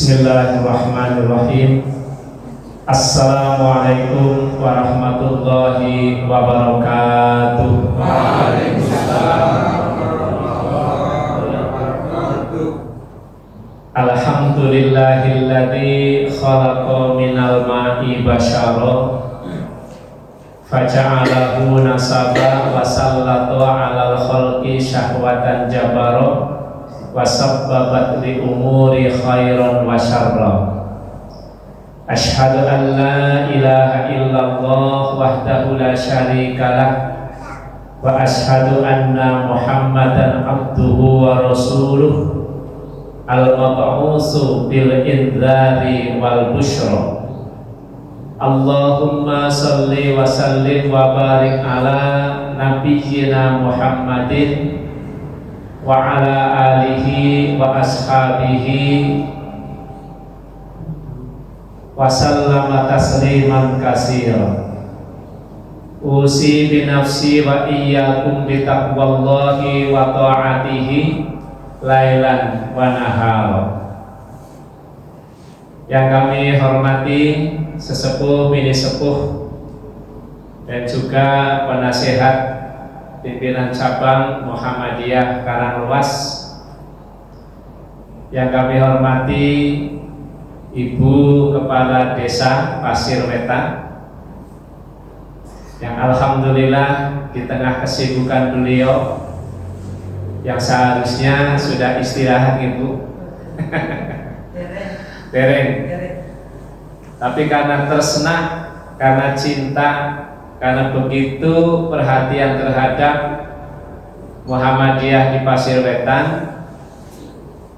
Bismillahirrahmanirrahim. Assalamualaikum warahmatullahi wabarakatuh. Waalaikumsalam warahmatullahi wabarakatuh. Alhamdulillahilladzi khalaqa minal ma'i basyara faja'alahu nasaba wa sallata 'alal khalqi syahwatan jabara wa sabbabat li umuri khairan wa syarra. Asyhadu an la ilaha illallah wahdahu la syarikalah wa asyhadu anna Muhammadan abduhu wa rasuluh al-mab'utsu bil indzari wal busyra. Allahumma salli wa sallim wa barik ala nabiyyina Muhammadin wa ala alihi wa ashabihi wa sallama tasliman katsira. Usi bi nafsi wa iyyakum bi taqwallahi wa ta'atihi lailan wa nahara. Yang kami hormati sesepuh, bini sepuh, dan juga penasehat pimpinan cabang Muhammadiyah Karangluas. Yang kami hormati Ibu Kepala Desa Pasir Wetan, yang alhamdulillah di tengah kesibukan beliau yang seharusnya sudah istirahat Ibu dereng, tapi karena tersenak, karena cinta, karena begitu perhatian terhadap Muhammadiyah di Pasir Wetan,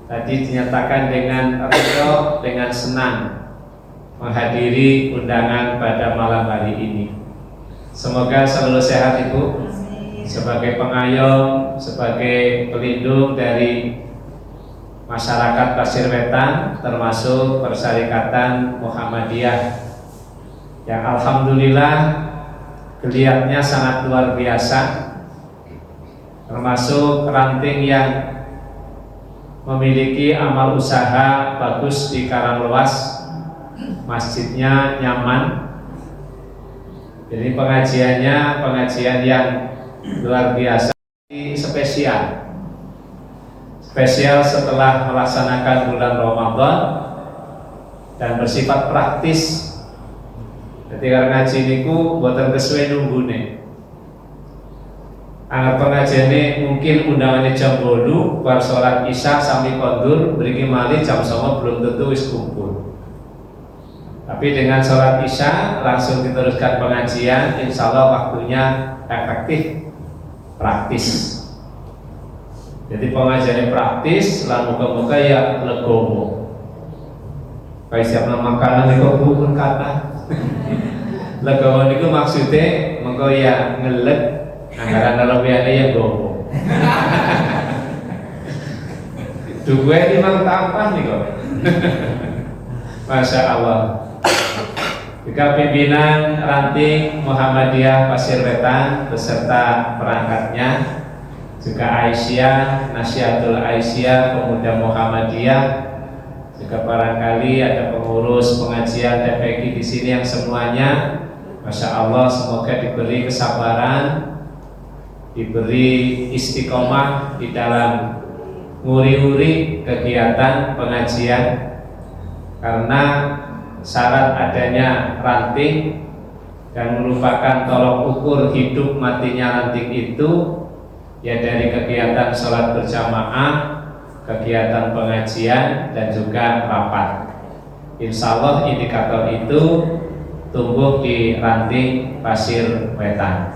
tadi dinyatakan dengan ridho, dengan senang menghadiri undangan pada malam hari ini. Semoga selalu sehat Ibu, sebagai pengayom, sebagai pelindung dari masyarakat Pasir Wetan, termasuk Persyarikatan Muhammadiyah yang alhamdulillah geliatnya sangat luar biasa, termasuk ranting yang memiliki amal usaha bagus di Karangluas. Masjidnya nyaman, jadi pengajian yang luar biasa, spesial setelah melaksanakan bulan Ramadan dan bersifat praktis. Ketika ngaji niku boten kesuwe nunggune. Anggap pengajiane mungkin undangannya jam 8 bar sholat isya sampai kondur, mriki malih jam 9 belum tentu wis kumpul. Tapi dengan sholat isya langsung diteruskan pengajian, insya Allah waktunya efektif, praktis. Jadi pengajiannya praktis, lan muka-muka ya legowo. Kayak siap makanan itu pun kata. Legowo itu maksudnya mengko ya ngelet anggaran lebihannya ya gowo. Duwe memang tampan nih kok. Masya Allah. Jika pimpinan ranting Muhammadiyah Pasir Wetan beserta perangkatnya, juga Aisyah, Nasihatul Aisyah, Pemuda Muhammadiyah, juga barangkali ada pengurus pengajian TPQ di sini yang semuanya, masya Allah, semoga diberi kesabaran, diberi istiqomah di dalam nguri-nguri kegiatan pengajian, karena syarat adanya ranting dan merupakan tolok ukur hidup matinya ranting itu ya dari kegiatan sholat berjamaah, kegiatan pengajian, dan juga rapat. Insya Allah indikator itu tumbuh di ranting Pasir Wetan.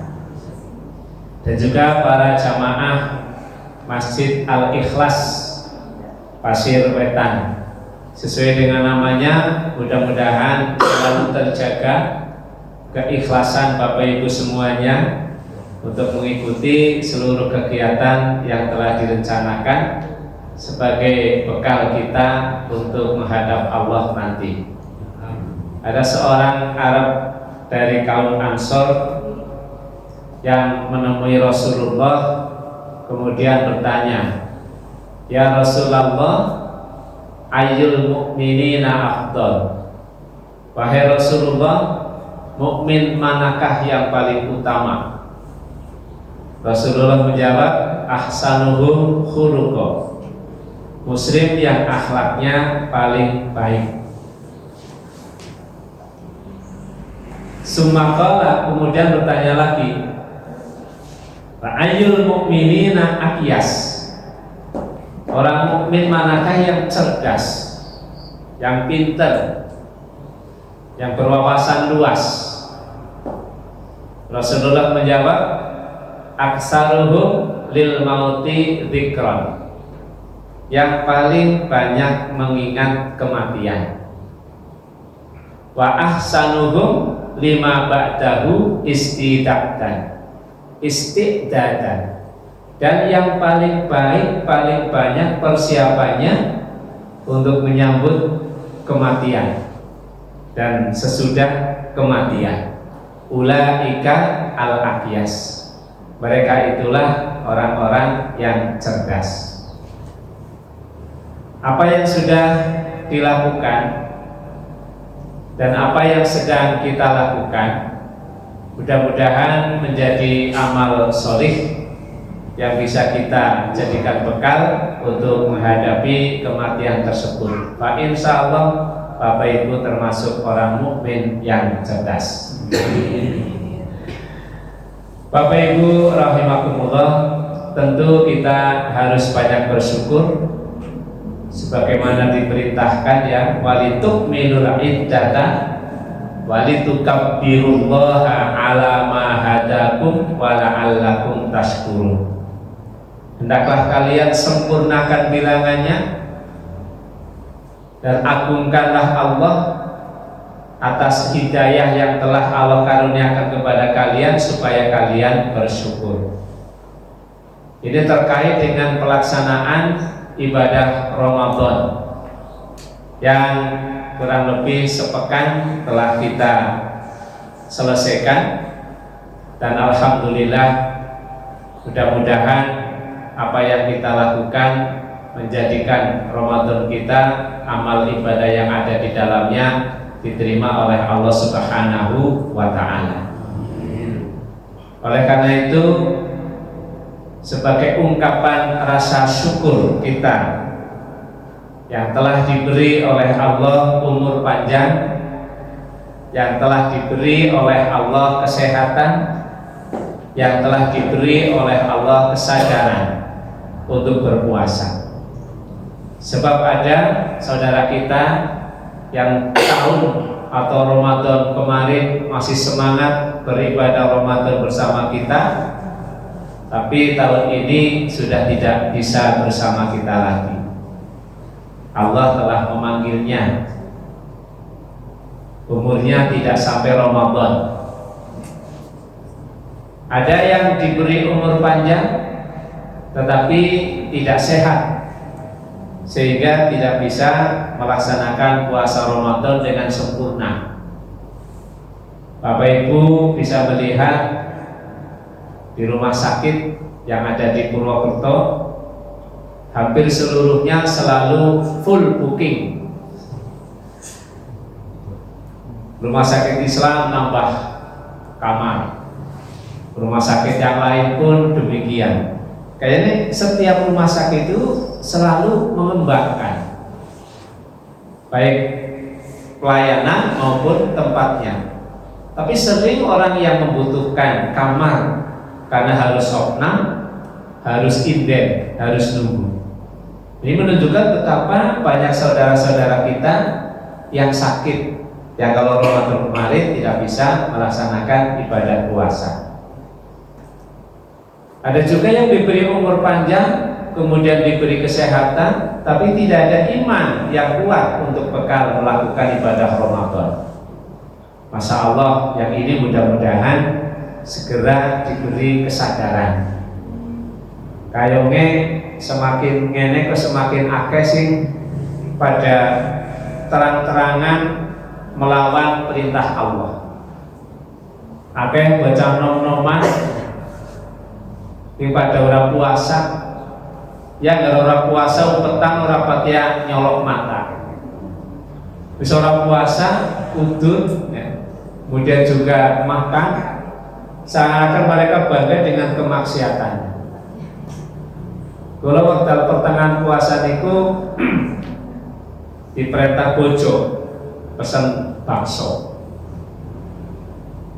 Dan juga para jamaah Masjid Al-Ikhlas Pasir Wetan, sesuai dengan namanya, mudah-mudahan selalu terjaga keikhlasan Bapak Ibu semuanya untuk mengikuti seluruh kegiatan yang telah direncanakan sebagai bekal kita untuk menghadap Allah nanti. Ada seorang Arab dari kaum Ansor yang menemui Rasulullah, kemudian bertanya, "Ya Rasulullah, ayyul mu'minina afdal, wahai Rasulullah, mukmin manakah yang paling utama? Rasulullah menjawab, ahsanuhum khuluqa, muslim yang akhlaknya paling baik. Summa qala, kemudian bertanya lagi, ayyul mu'minina aqyas, orang mukmin manakah yang cerdas, yang pintar, yang berwawasan luas? Rasulullah menjawab, aksaruhum lil mauti dzikran, yang paling banyak mengingat kematian. Wa ahsanuhum lima ba'dahu istidadan, dan yang paling baik, paling banyak persiapannya untuk menyambut kematian dan sesudah kematian. Ulaika al-aqyas, mereka itulah orang-orang yang cerdas. Apa yang sudah dilakukan dan apa yang sedang kita lakukan, mudah-mudahan menjadi amal solih yang bisa kita jadikan bekal untuk menghadapi kematian tersebut. Fa insyaallah Bapak Ibu termasuk orang mukmin yang cerdas. Bapak Ibu rahimakumullah, tentu kita harus banyak bersyukur sebagaimana diperintahkan ya, walitukmilul iddata walitukabbirullaha ala ma hadakum wa la'allakum tashkurun. Hendaklah kalian sempurnakan bilangannya dan agungkanlah Allah atas hidayah yang telah Allah karuniakan kepada kalian supaya kalian bersyukur. Ini terkait dengan pelaksanaan ibadah Ramadan yang kurang lebih sepekan telah kita selesaikan, dan alhamdulillah mudah-mudahan apa yang kita lakukan menjadikan Ramadan kita, amal ibadah yang ada di dalamnya diterima oleh Allah Subhanahu wa ta'ala. Oleh karena itu, sebagai ungkapan rasa syukur kita yang telah diberi oleh Allah umur panjang, yang telah diberi oleh Allah kesehatan, yang telah diberi oleh Allah kesadaran untuk berpuasa. Sebab ada saudara kita yang tahun atau Ramadan kemarin masih semangat beribadah Ramadan bersama kita, tapi tahun ini sudah tidak bisa bersama kita lagi. Allah telah memanggilnya, umurnya tidak sampai Ramadan. Ada yang diberi umur panjang tetapi tidak sehat, sehingga tidak bisa melaksanakan puasa Ramadan dengan sempurna. Bapak Ibu bisa melihat di rumah sakit yang ada di Purwokerto, hampir seluruhnya selalu full booking. Rumah sakit Islam nambah kamar, rumah sakit yang lain pun demikian. Kayaknya setiap rumah sakit itu selalu mengembangkan baik pelayanan maupun tempatnya. Tapi sering orang yang membutuhkan kamar karena harus opnam, harus inden, harus nunggu. Ini menunjukkan betapa banyak saudara-saudara kita yang sakit, yang kalau Ramadan kemarin tidak bisa melaksanakan ibadah puasa. Ada juga yang diberi umur panjang, kemudian diberi kesehatan, tapi tidak ada iman yang kuat untuk bekal melakukan ibadah Ramadan. Masya Allah, yang ini mudah-mudahan segera diberi kesadaran. Kayonge semakin ngene ke semakin akeh sing pada terang-terangan melawan perintah Allah. Akeh baca nom-noman pada orang puasa, yang orang puasa petang orang patia nyolok mata. Bisa orang puasa, udun, ya. Kemudian juga makan, seakan mereka bangga dengan kemaksiatan. Kalau waktu pertengahan puasa itu diperintah bojo pesen bakso.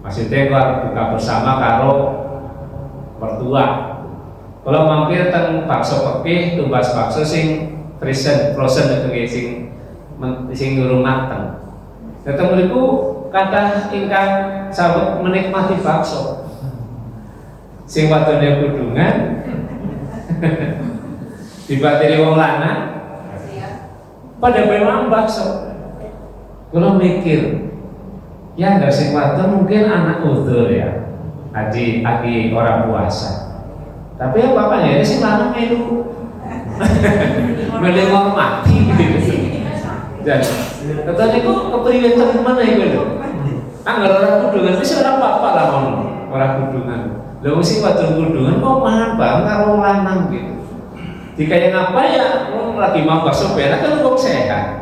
Maksudnya kalau buka bersama karo mertua. Kalau mampir teng bakso pekih, tumbas bakso sing frozen itu sing durung mateng. Ketemu niku kata ingkang sabut menikmati bakso. Sing wadone kudungan dibateri wong lanang pada memang bakso. Kalau mikir ya nggak sing wadon mungkin anak udur ya, lagi orang puasa. Tapi apa-apa ya, ini sih lanang melu melu mati gitu. Dan katanya kok kepriwe temen ya gitu. Anggar orang kudungan itu orang apa lah orang kudungan. Lalu sih wadon kudungan kok mangan bang karo lanang gitu. Dikaya ngapa ya, lagi mau bakso berak kan kok sehat.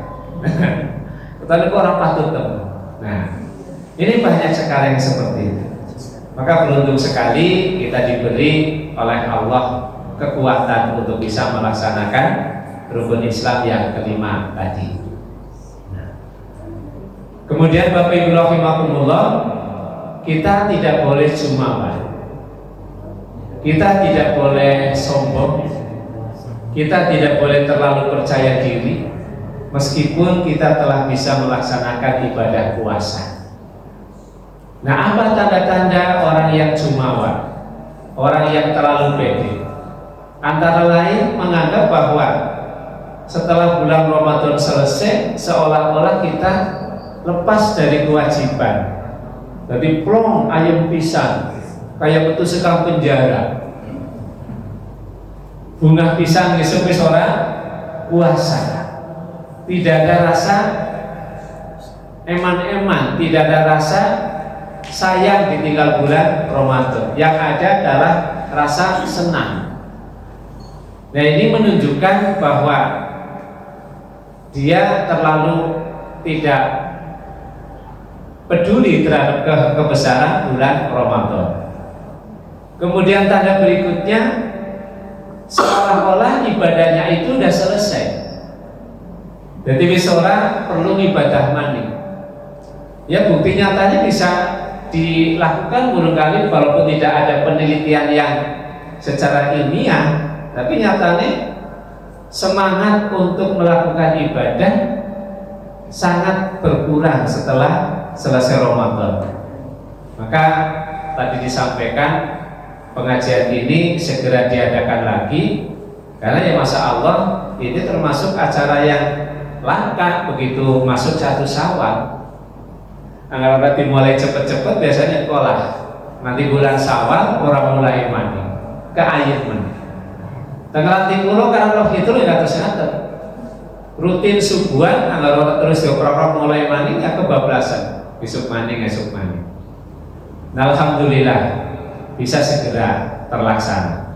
Katanya kok orang patut temen. Nah, ini banyak sekali yang seperti itu. Maka beruntung sekali kita diberi oleh Allah kekuatan untuk bisa melaksanakan rukun Islam yang kelima tadi. Nah, kemudian Bapak Ibu rahimakumullah, kita tidak boleh jumawa, kita tidak boleh sombong, kita tidak boleh terlalu percaya diri, meskipun kita telah bisa melaksanakan ibadah puasa. Nah, apa tanda-tanda orang yang jumawa, orang yang terlalu pede? Antara lain menganggap bahwa setelah bulan Ramadan selesai, seolah-olah kita lepas dari kewajiban. Jadi plong ayam pisang, kayak betul sekang penjara. Bunga pisang besok ora puasa. Tidak ada rasa eman-eman, tidak ada rasa sayang ditinggal bulan Ramadan. Yang ada adalah rasa senang. Nah, ini menunjukkan bahwa dia terlalu tidak peduli terhadap kebesaran bulan Ramadan. Kemudian tanda berikutnya, seolah-olah ibadahnya itu sudah selesai. Jadi misalnya perlu ibadah maning. Ya, bukti nyatanya bisa dilakukan barangkali walaupun tidak ada penelitian yang secara ilmiah, tapi nyatanya semangat untuk melakukan ibadah sangat berkurang setelah selesai Ramadan. Maka tadi disampaikan pengajian ini segera diadakan lagi, karena ya Masya Allah ini termasuk acara yang langka begitu masuk 1 Syawal. Kalau dimulai cepet-cepet biasanya sekolah. Nanti bulan Syawal orang mulai mandi ke air mandi. Tanggal 30 kalau itu nggak tersehat. Rutin subuhan, kalau terus dioprak mulai mandi nggak kebablasan. Besok mandi, esok mandi. Nah, alhamdulillah bisa segera terlaksana.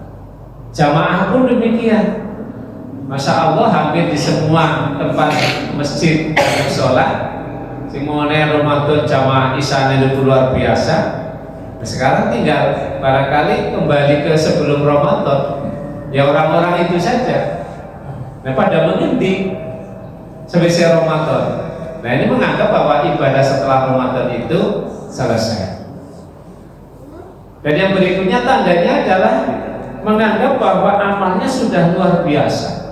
Jamaah pun demikian. Masya Allah hampir di semua tempat masjid dan sholat. Simone Ramadan jamaah isane itu luar biasa. Nah, sekarang tinggal barangkali kembali ke sebelum Ramadan. Ya orang-orang itu saja. Nah, pada mengendi selesai Ramadan. Nah, ini menganggap bahwa ibadah setelah Ramadan itu selesai. Dan yang berikutnya tandanya adalah menganggap bahwa amalnya sudah luar biasa.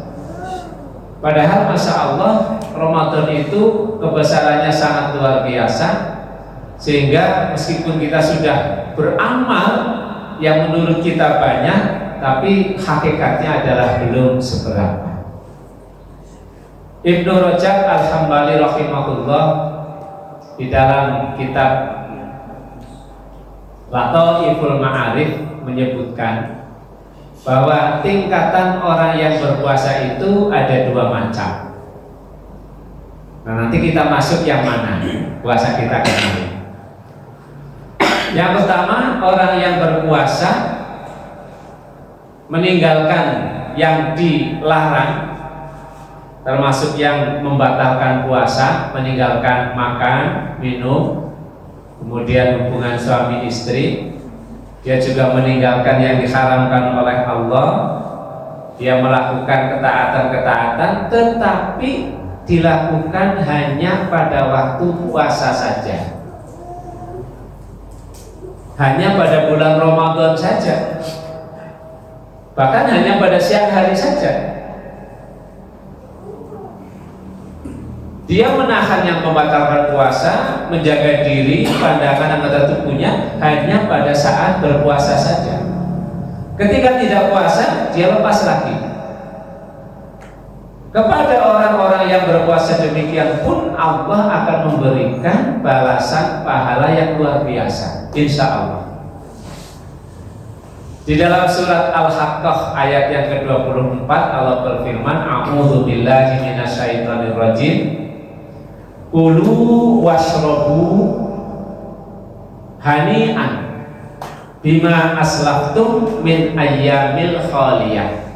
Padahal Masya Allah Ramadan itu kebesarannya sangat luar biasa, sehingga meskipun kita sudah beramal yang menurut kita banyak, tapi hakikatnya adalah belum seberapa. Ibnu Rajab Al-Hambali rahimahullah di dalam kitab Lataiful Ma'arif menyebutkan bahwa tingkatan orang yang berpuasa itu ada 2 macam. Nah, nanti kita masuk yang mana puasa kita kemarin. Yang pertama, orang yang berpuasa meninggalkan yang dilarang termasuk yang membatalkan puasa, meninggalkan makan, minum, kemudian hubungan suami istri. Dia juga meninggalkan yang diharamkan oleh Allah. Dia melakukan ketaatan-ketaatan, tetapi dilakukan hanya pada waktu puasa saja, hanya pada bulan Ramadan saja, bahkan hanya pada siang hari saja. Dia menahan yang membatalkan puasa, menjaga diri, pandangan anggota tubuhnya hanya pada saat berpuasa saja. Ketika tidak puasa, dia lepas lagi. Kepada orang-orang yang berpuasa demikian pun Allah akan memberikan balasan pahala yang luar biasa, insya Allah. Di dalam surat Al-Haqqah ayat yang ke-24 Allah berfirman, A'udzu billahi minasyaitonir rajim. Kulu washrobu hani'an bima aslaftum min ayyamil khaliyah.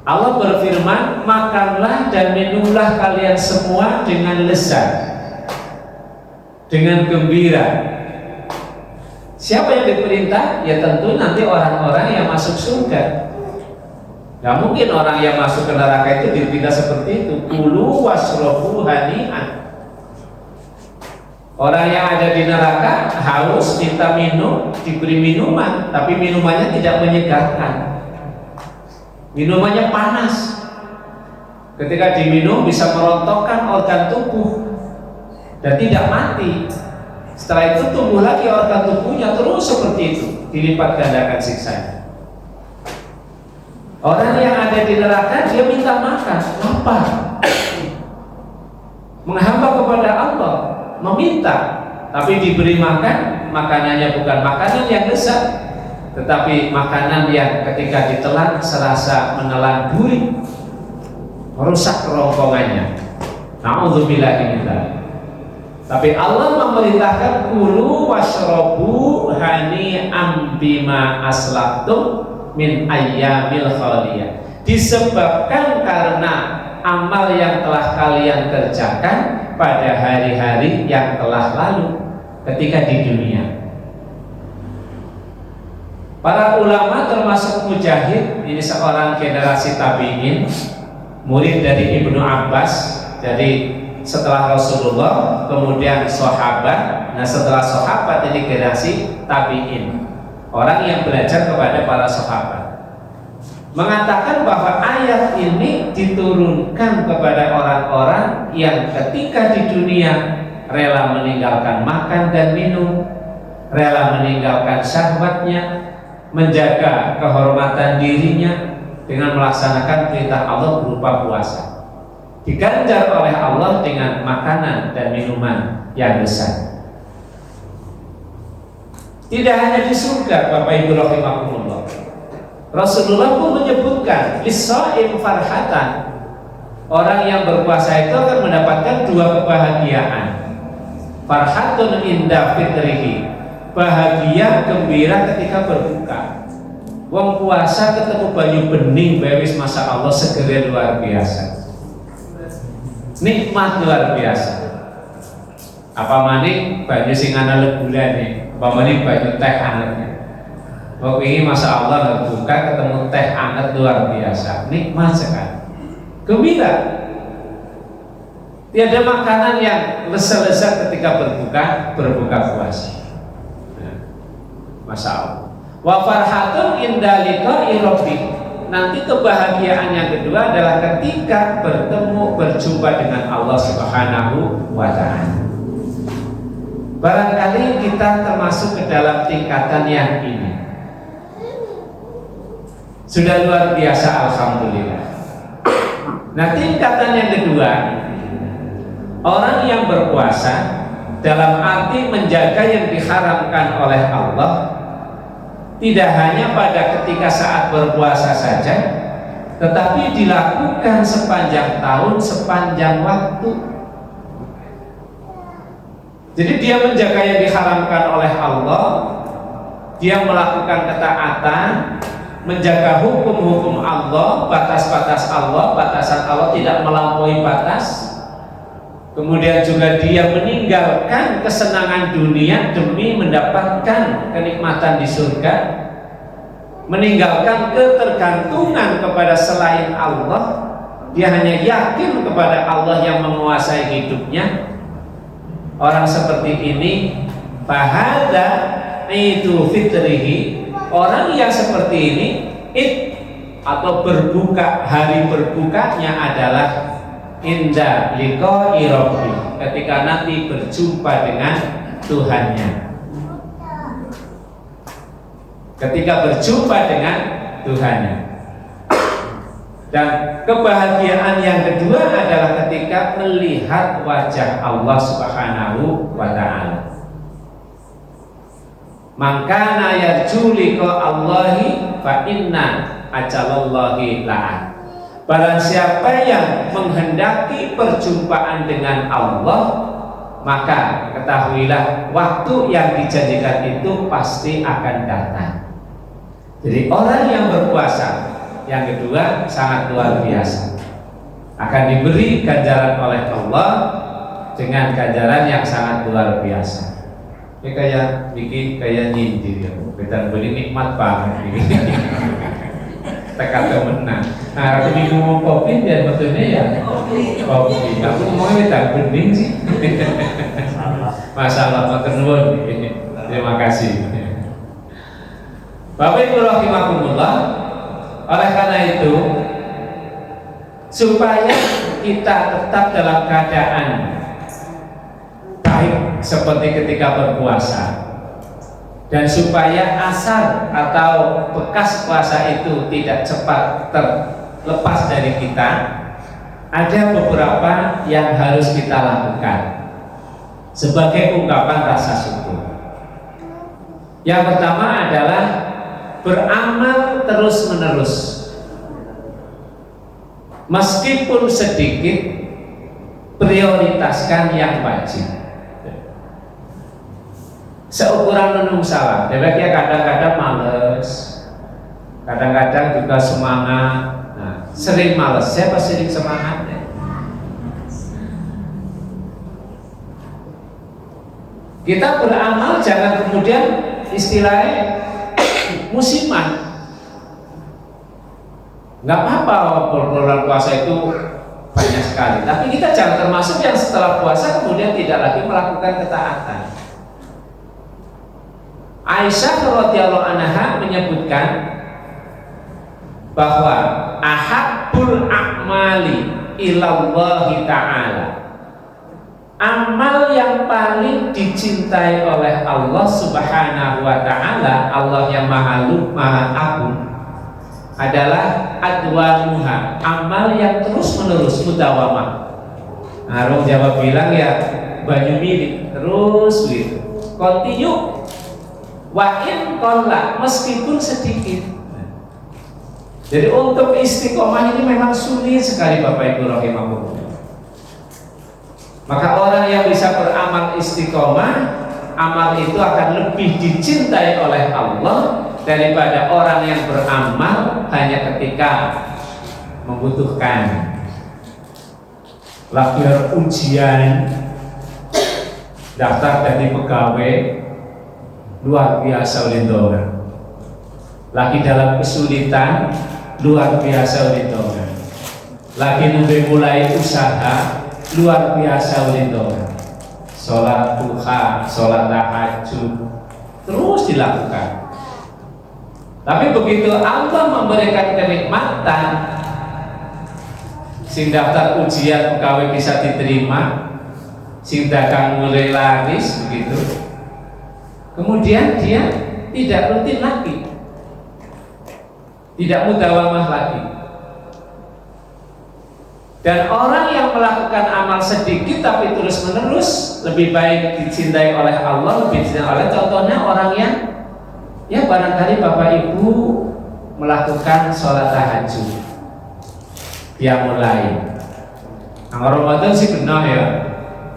Allah berfirman, makanlah dan minumlah kalian semua dengan lezat, dengan gembira. Siapa yang diperintah? Ya tentu nanti orang-orang yang masuk surga. Gak mungkin orang yang masuk ke neraka itu dipindah seperti itu. Kulu washrobu hani'an. Orang yang ada di neraka haus, minta minum, diberi minuman, tapi minumannya tidak menyegarkan. Minumannya panas. Ketika diminum bisa merontokkan organ tubuh dan tidak mati. Setelah itu tumbuh lagi organ tubuhnya terus seperti itu, dilipat gandakan siksanya. Orang yang ada di neraka dia minta makan, lapar, menghamba kepada Allah, meminta, tapi diberi makan, makanannya bukan makanan yang lezat, tetapi makanan yang ketika ditelan serasa menelan duri, merusak kerongkongannya. Na'udzubillahi min dzalik. Tapi Allah memerintahkan kulu washrobu hani'an bima aslaftum min ayyamil khaliyah, disebabkan karena amal yang telah kalian kerjakan pada hari-hari yang telah lalu ketika di dunia. Para ulama termasuk Mujahid, ini seorang generasi tabi'in, murid dari Ibnu Abbas, jadi setelah Rasulullah kemudian sahabat. Nah setelah sahabat ini generasi tabi'in, orang yang belajar kepada para sahabat, mengatakan bahwa ayat ini diturunkan kepada orang-orang yang ketika di dunia rela meninggalkan makan dan minum, rela meninggalkan syahwatnya, menjaga kehormatan dirinya dengan melaksanakan perintah Allah berupa puasa, diganjar oleh Allah dengan makanan dan minuman yang besar. Tidak hanya di surga, Bapak Ibu rahimakumullah, Rasulullah pun menyebutkan lis-shaim farhatan. Orang yang berpuasa itu akan mendapatkan dua kebahagiaan. Farhatun inda fitrihi, bahagia gembira ketika berbuka. Wong puasa ketemu banyu bening bewis, masya Allah seger luar biasa, nikmat luar biasa. Apa maning banyu sing ana legulane, apa maning banyu teh angetnya. Waktu ini masya Allah berbuka ketemu teh anget luar biasa, nikmat sekali, gembira. Tiada makanan yang lezat-lezat ketika berbuka puasa. Nah, masya Allah. Wa farhatun inda liqa'i rabbih. Nanti kebahagiaan yang kedua adalah ketika berjumpa dengan Allah Subhanahu wa ta'ala. Barangkali kita termasuk ke dalam tingkatan yang ini. Sudah luar biasa, alhamdulillah. Nah, tingkatan yang kedua, orang yang berpuasa dalam arti menjaga yang diharamkan oleh Allah, tidak hanya pada ketika saat berpuasa saja, tetapi dilakukan sepanjang tahun, sepanjang waktu. Jadi dia menjaga yang diharamkan oleh Allah, dia melakukan ketaatan, menjaga hukum-hukum Allah, batas-batas Allah, batasan Allah tidak melampaui batas. Kemudian juga dia meninggalkan kesenangan dunia demi mendapatkan kenikmatan di surga, meninggalkan ketergantungan kepada selain Allah. Dia hanya yakin kepada Allah yang menguasai hidupnya. Orang seperti ini bahada itu fitrihi. Orang yang seperti ini atau berbuka, hari berbukanya adalah inda liqa'i rabbi, ketika nanti berjumpa dengan Tuhannya. Ketika berjumpa dengan Tuhannya. Dan kebahagiaan yang kedua adalah ketika melihat wajah Allah Subhanahu wa ta'ala. Mangkana yarju liqa Allahi fa inna ajalallahi la'an. Barang siapa yang menghendaki perjumpaan dengan Allah, maka ketahuilah waktu yang dijanjikan itu pasti akan datang. Jadi orang yang berpuasa yang kedua sangat luar biasa, akan diberi ganjaran oleh Allah dengan ganjaran yang sangat luar biasa. Ini kayak nyindir ya, kita beli nikmat banget ini. Tekan temenan. Nah, aku minum kopi dan betulnya ya kopi. Aku ngomongnya tak bening sih. Masalah matur nuwun. Terima kasih. Bapak Ibu rahimakumullah. Oleh karena itu, supaya kita tetap dalam keadaan baik seperti ketika berpuasa, dan supaya asar atau bekas puasa itu tidak cepat terlepas dari kita, ada beberapa yang harus kita lakukan sebagai ungkapan rasa syukur. Yang pertama adalah beramal terus-menerus, meskipun sedikit, prioritaskan yang wajib. Seukuran menung salah. Deweknya kadang-kadang males, kadang-kadang juga semangat. Nah, sering males, siapa sering semangatnya? Kita beramal jangan kemudian istilahnya musiman. Nggak apa-apa bulan puasa itu banyak sekali, tapi kita jangan termasuk yang setelah puasa kemudian tidak lagi melakukan ketaatan. Aisyah radhiyallahu anha menyebutkan bahwa ahabbul a'mali ilallahi ta'ala, amal yang paling dicintai oleh Allah Subhanahu wa ta'ala, Allah yang maha agung, adalah adwamuha, amal yang terus menerus mudawamah. Nah, orang Jawa bilang ya banyu milik, terus gitu, continue, wa in qalla, meskipun sedikit. Jadi untuk istiqomah ini memang sulit sekali Bapak Ibu rahimahullah. Maka orang yang bisa beramal istiqomah, amal itu akan lebih dicintai oleh Allah daripada orang yang beramal hanya ketika membutuhkan. Lagi ujian, daftar dari pegawai, luar biasa ulindongan. Lagi dalam kesulitan, luar biasa ulindongan. Lagi mulai usaha, luar biasa ulindongan. Sholat duha, sholat tahajud, terus dilakukan. Tapi begitu Allah memberikan kenikmatan, sing daftar ujian pegawai bisa diterima, sing dagang mulai laris begitu, kemudian dia tidak rutin lagi, tidak mudawamah lagi. Dan orang yang melakukan amal sedikit tapi terus menerus lebih baik dicintai oleh Allah, lebih dicintai oleh, contohnya orang yang ya barangkali Bapak Ibu melakukan sholat tahajud, dia mulai. Nah, Ramadan sih benar ya,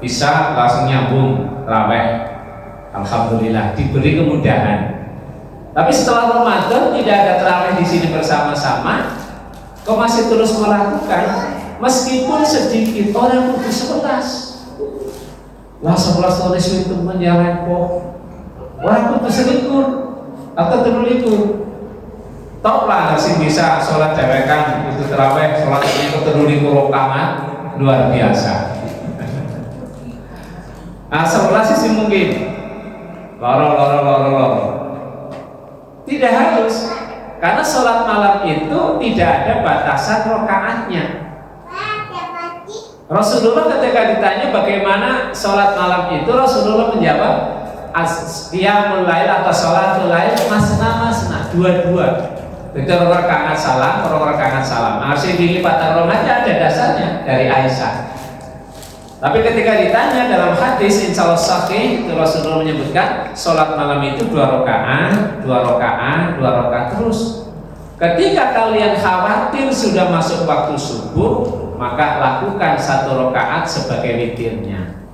bisa langsung nyambung raweh. Alhamdulillah diberi kemudahan. Tapi setelah Ramadan tidak ada tarawih di sini bersama-sama, kau masih terus melakukan, meskipun sedikit orang kudu 11. Lah 11 tahun itu teman ya repot. Orang kudu selikur atau terlikur. Top lah sih bisa sholat dewekan itu tarawih, sholat itu terlikur rakaat luar biasa. Nah 11 sih mungkin loro. Tidak harus, karena sholat malam itu tidak ada batasan rakaatnya. Rasulullah ketika ditanya bagaimana sholat malam itu, Rasulullah menjawab, qiyamul lail atau sholatul lail masna, dua-dua. Itu rakaat salam, rakaat salam. Masih dilipat aja ada dasarnya dari Aisyah. Tapi ketika ditanya dalam hadis insya Allah sahih, Rasulullah menyebutkan sholat malam itu 2 rakaat terus. Ketika kalian khawatir sudah masuk waktu subuh, maka lakukan 1 rakaat sebagai witirnya.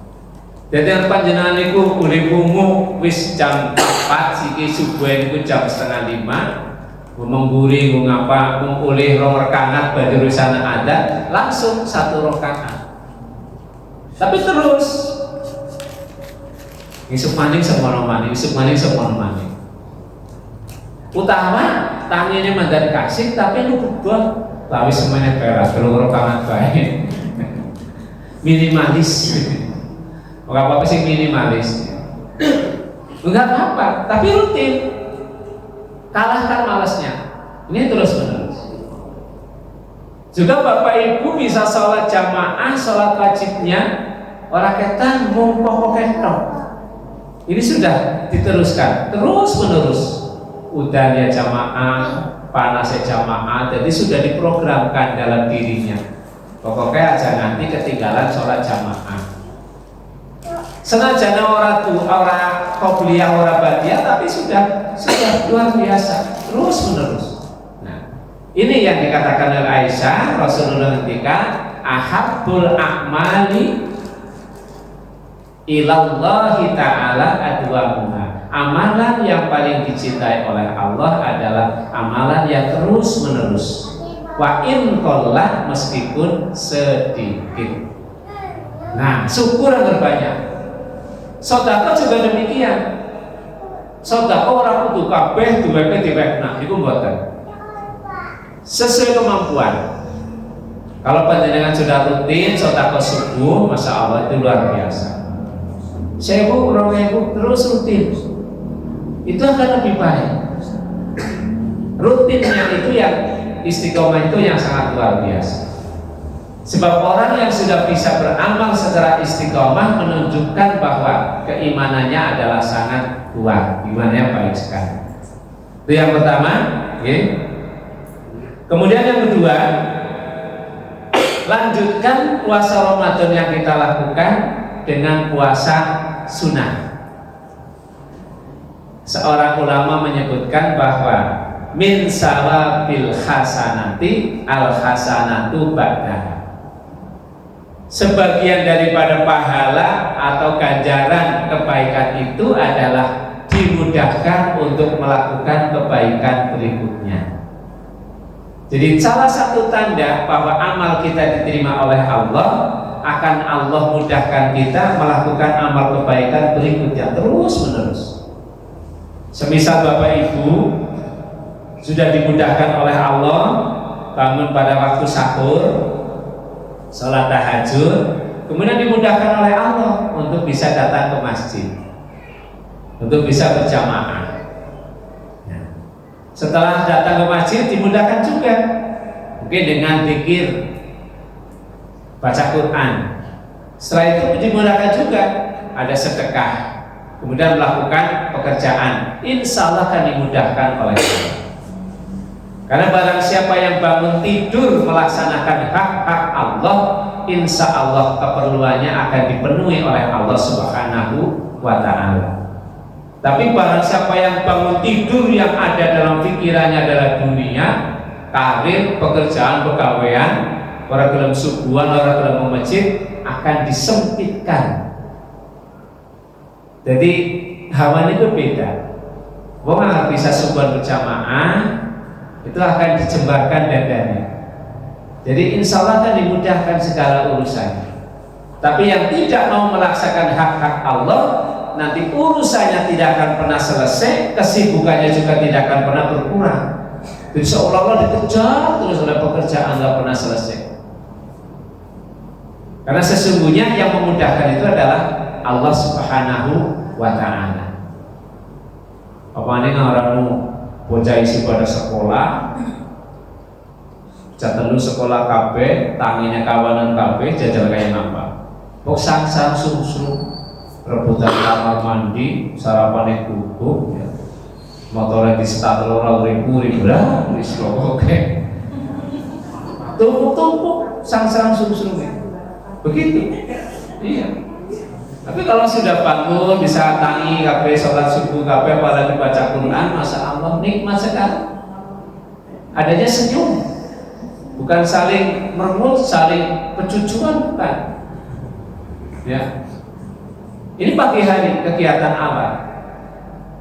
Jadi panjenengan niku boleh bungu wis jam 4 siki subuh niku jam 4:30, mengguri ngapa oleh 2 rakaat badhe rusana ada, langsung 1 rakaat. Tapi terus isuk maning semono maning. Utama tangannya mandan kasih tapi lu berdua lawi semuanya peras kalau rakaat baik. Minimalis. Enggak apa-apa sih minimalis. Enggak apa-apa, tapi rutin. Kalahkan malasnya. Ini terus menerus. Juga Bapak Ibu bisa sholat jamaah, sholat wajibnya orang ketan mau pokoknya tok. Ini sudah diteruskan terus menerus. Udannya jamaah, panasnya jamaah, jadi sudah diprogramkan dalam dirinya. Pokoknya aja nanti ketinggalan sholat jamaah. Senajan orang qobliyah orang badiah, tapi sudah luar biasa terus menerus. Ini yang dikatakan oleh Aisyah, Rasulullah ketika ahabbul a'mali ilallahi ta'ala adwamuha. Amalan yang paling dicintai oleh Allah adalah amalan yang terus menerus. Wa in qalla, meskipun sedikit. Nah, syukur yang berbanyak. Sedekah juga demikian. Sedekah orang kudu kabeh duweke diwekna, iku mboten. Sesuai kemampuan. Kalau panjenengan sudah rutin sedekah subuh, masya Allah itu luar biasa. 1.000, 2.000 terus rutin, itu akan lebih baik. Rutinnya itu yang istiqomah itu yang sangat luar biasa. Sebab orang yang sudah bisa beramal secara istiqomah menunjukkan bahwa keimanannya adalah sangat kuat, imannya baik sekali. Itu yang pertama, okay. Kemudian yang kedua, lanjutkan puasa Ramadan yang kita lakukan dengan puasa sunnah. Seorang ulama menyebutkan bahwa min sawabil hasanati al hasanatu ba'daha. Sebagian daripada pahala atau ganjaran kebaikan itu adalah dimudahkan untuk melakukan kebaikan berikutnya. Jadi salah satu tanda bahwa amal kita diterima oleh Allah, akan Allah mudahkan kita melakukan amal kebaikan berikutnya terus menerus. Semisal Bapak Ibu sudah dimudahkan oleh Allah bangun pada waktu sahur, sholat tahajud, kemudian dimudahkan oleh Allah untuk bisa datang ke masjid, untuk bisa berjamaah. Setelah datang ke masjid dimudahkan juga, mungkin dengan zikir, baca Quran. Setelah itu dimudahkan juga ada sedekah, kemudian melakukan pekerjaan. Insya Allah akan dimudahkan oleh Allah. Karena barang siapa yang bangun tidur melaksanakan hak-hak Allah, insya Allah keperluannya akan dipenuhi oleh Allah Subhanahu wa Ta'ala. Tapi barang siapa yang bangun tidur yang ada dalam pikirannya adalah dunia, karir, pekerjaan, pegawaian, orang dalam subuhan, orang dalam masjid, akan disempitkan. Jadi hawa itu beda. wong nggak bisa subuhan berjamaah itu akan dijembarkan dadanya. Jadi insya Allah akan dimudahkan segala urusannya. Tapi yang tidak mau melaksanakan hak-hak Allah, nanti urusannya tidak akan pernah selesai, kesibukannya juga tidak akan pernah berkurang. Jadi seolah-olah dikejar terus oleh pekerjaan nggak pernah selesai. Karena sesungguhnya yang memudahkan itu adalah Allah Subhanahu wa Ta'ala. Apa ini orang bocah isi pada sekolah, jatelu sekolah KB, tanginya kawanan KB, jajal kayak apa? Kok sang-sang sung-sung, rebutan kamar mandi, sarapan kuku, ya. Motornya di start ribu lah, di oke. Tumpuk-tumpuk, sang-sang sung-sung. Begitu, iya. Tapi kalau sudah bangun bisa tangi kabeh sholat subuh kabeh apalagi baca Quran, masya Allah nikmat sekali. Adanya senyum, bukan saling merengut, saling pecucuan, bukan. Ya, ini pagi hari kegiatan awal.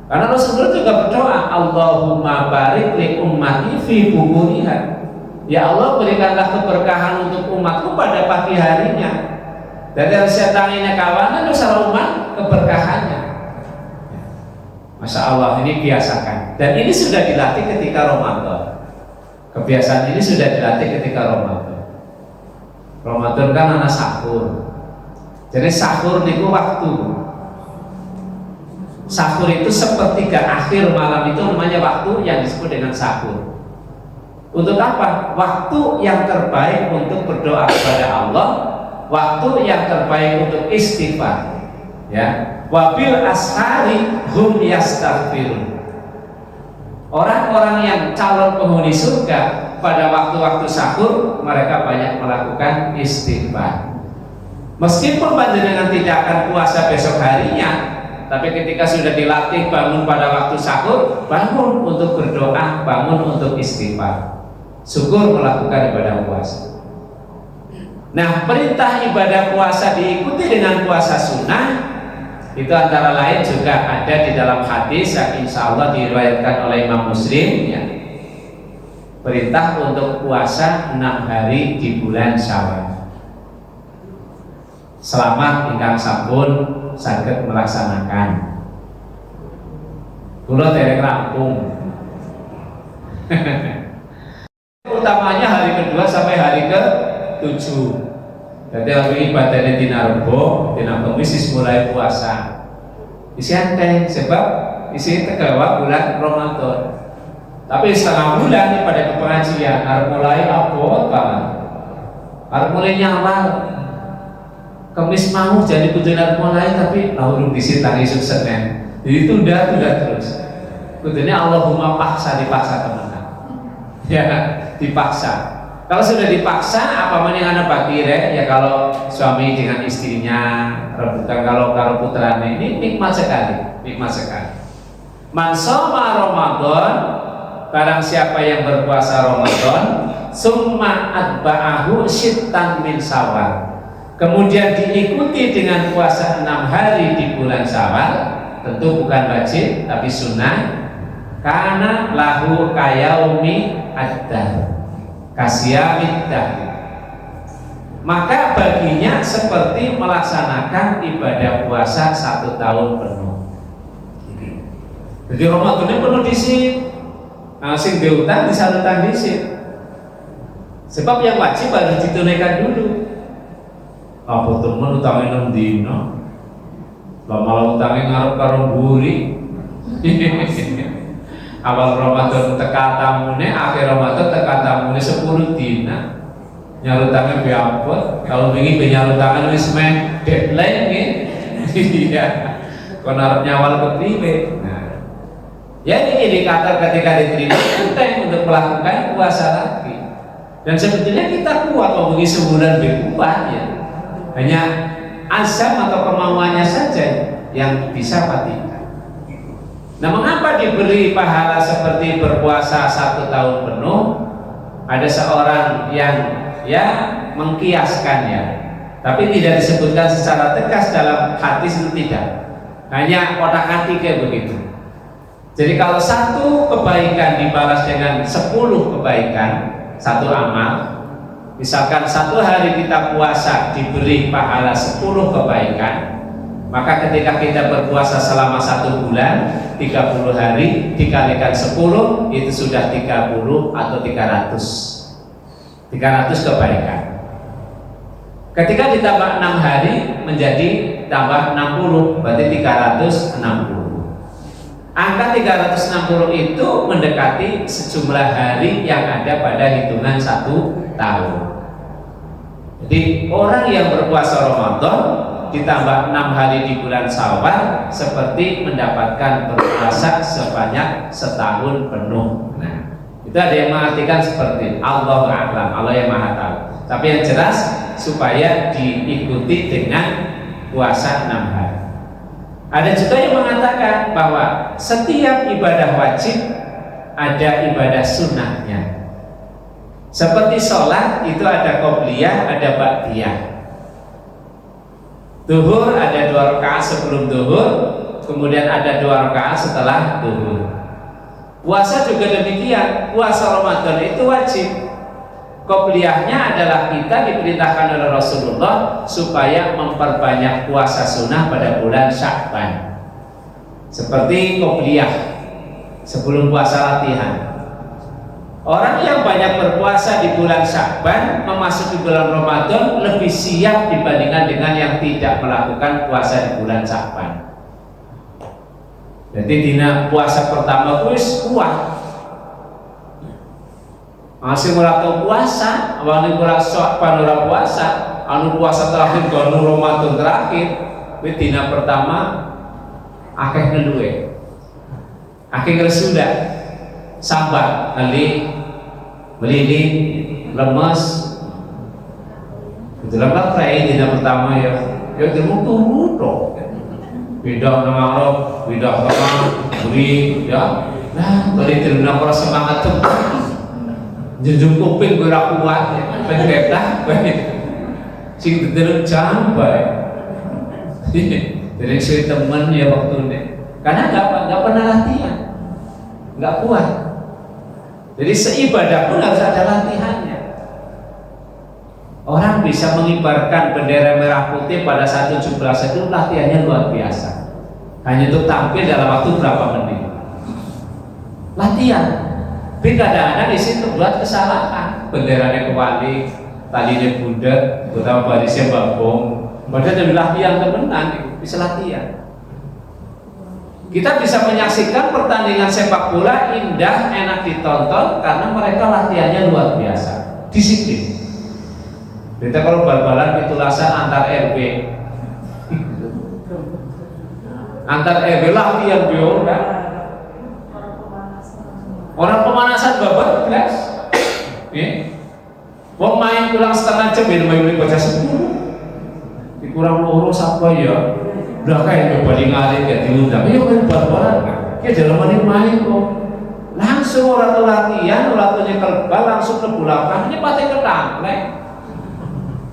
Karena Rasulullah juga berdoa, Allahumma barik li ummati fi bukuriha. Ya Allah, berikanlah keberkahan untuk umatku pada pagi harinya. Dari setan ini kawanan usaha umat keberkahannya. Masya Allah, ini biasakan. Dan ini sudah dilatih ketika Ramadan. Kebiasaan ini sudah dilatih ketika Ramadan. Ramadan kan anak sahur. Jadi sahur itu waktu. Sahur itu sepertiga akhir malam itu namanya waktu yang disebut dengan sahur. Untuk apa? Waktu yang terbaik untuk berdoa kepada Allah. Waktu yang terbaik untuk istighfar, ya. Wabil ashari hum yastaghfirun. Orang-orang yang calon penghuni surga pada waktu-waktu sahur mereka banyak melakukan istighfar. Meskipun panjenengan tidak akan puasa besok harinya, tapi ketika sudah dilatih bangun pada waktu sahur, bangun untuk berdoa, bangun untuk istighfar. Syukur melakukan ibadah puasa. Nah, perintah ibadah puasa diikuti dengan puasa sunnah itu antara lain juga ada di dalam hadis yang insya Allah diriwayatkan oleh Imam Muslim, ya. Perintah untuk puasa 6 hari di bulan Syawal. Selamat ingkang sampun saged melaksanakan. Kula dereng rampung. Utamanya hari kedua sampai hari ke-7. Jadi hari ibadahnya dina Rebo, dina Kamis mulai puasa. Isi anteng sebab isi tegawa bulan Ramadan. Tapi setengah bulan nih pada pengajian harus mulai abot banget. Harus mulai nyawal. Kamis mau jadi kudunya mulai tapi lalu disita isuk Senin. Jadi tunda terus. Kudunya Allahumma paksa dipaksa teman-teman. Ya, dipaksa. Kalau sudah dipaksa, apa yang anda bakire ya kalau suami dengan istrinya rebutan kalau putranya ini nikmat sekali, nikmat sekali. Man shoma Ramadan, barang siapa yang berpuasa Ramadan, summa atba'ahu syittan min Syawal. Kemudian diikuti dengan puasa 6 hari di bulan Syawal, tentu bukan wajib tapi sunnah. Karena lahu kayaumi ad-dahr. Kasiyamidah, maka baginya seperti melaksanakan ibadah puasa 1 tahun penuh. Jadi Ramadannya penuh disit, sing diutang disalutan disit. Sebab yang wajib harus ditunaikan dulu. Apa temen utangin 6 dino, lama utangin ngarep karo mburi. Awal Ramadan teka tamune, akhir Ramadan teka tamune 10 dina. Nyarutannya biampun, kalau ingin penyarutangan wis meh deadline nggih. Iya. Kon arep nyawal kepriwe. Nah. Ya ini indikator ketika diterima penting untuk melakukan puasa lagi. Dan sebetulnya kita kuat ngomongin sebulan berubah ya. Hanya azam atau kemauannya saja yang bisa mati. Nah, mengapa diberi pahala seperti berpuasa 1 tahun penuh? Ada seorang yang mengkiaskannya, tapi tidak disebutkan secara tegas dalam hadis itu tidak. Hanya otak hati kayak begitu. Jadi kalau satu kebaikan dibalas dengan 10 kebaikan, satu amal, misalkan satu hari kita puasa diberi pahala 10 kebaikan, maka ketika kita berpuasa selama 1 bulan 30 hari dikalikan 10 itu sudah 30 atau 300 kebaikan. Ketika ditambah 6 hari menjadi tambah 60, berarti 360. Angka 360 itu mendekati sejumlah hari yang ada pada hitungan 1 tahun. Jadi orang yang berpuasa Ramadan ditambah 6 hari di bulan Syawal seperti mendapatkan berpuasa sebanyak setahun penuh. Nah, itu ada yang mengartikan seperti Allahu a'lam, Allah yang Maha Tahu. Tapi yang jelas supaya diikuti dengan puasa 6 hari. Ada juga yang mengatakan bahwa setiap ibadah wajib ada ibadah sunnahnya. Seperti sholat itu ada qobliyah, ada ba'diyah. Duhur ada 2 rakaat sebelum duhur, kemudian ada 2 rakaat setelah duhur. Puasa juga demikian. Puasa Ramadan itu wajib. Qobliyahnya adalah kita diperintahkan oleh Rasulullah supaya memperbanyak puasa sunnah pada bulan Sya'ban. Seperti qobliyah sebelum puasa latihan. Orang yang banyak berpuasa di bulan Sya'ban memasuki bulan Ramadan lebih siap dibandingkan dengan yang tidak melakukan puasa di bulan Sya'ban. Jadi dina puasa pertama kuis kuat. Masih mulai puasa, awalnya mulai Sya'ban ora puasa, anu puasa terakhir kalau Ramadan terakhir, dina pertama akeh ngeluwe, akeh ngeresudah, sabar, melili, lemes. Dalam baterai dina pertama ya demo turun dong. Beda ngarep, beda tengah, beri, ya. Nah, tadi dina para semangat tuh. Jujur kuping gue kuat, pengetah, sing terus jambai. Jadi saya temen ya waktu ini, karena nggak pernah latihan, nggak kuat. Jadi seibadah pun harus ada latihannya. Orang bisa mengibarkan bendera merah putih pada saat 17 itu latihannya luar biasa. Hanya untuk tampil dalam waktu berapa menit. Latihan. Tapi kadang-kadang di situ buat kesalahan, benderanya kebalik, talinya budak, terutama barisnya babong. Padahal demi latihan temenan, bisa latihan. Kita bisa menyaksikan pertandingan sepak bola indah, enak ditonton karena mereka latihannya luar biasa, disiplin. Kita kalau bal-balan pitulasan antar RW, latihan biola. Orang pemanasan babak belas, wong main kurang setengah jam ya main baca 10, dikurang loro siapa ya, udah kayak berbanding ngalir kayak diundang, iya main bal-balan, kayak dalam main kok, langsung orang latihan, orangnya kelebal langsung ke bulakan, ini pasti ketamplek,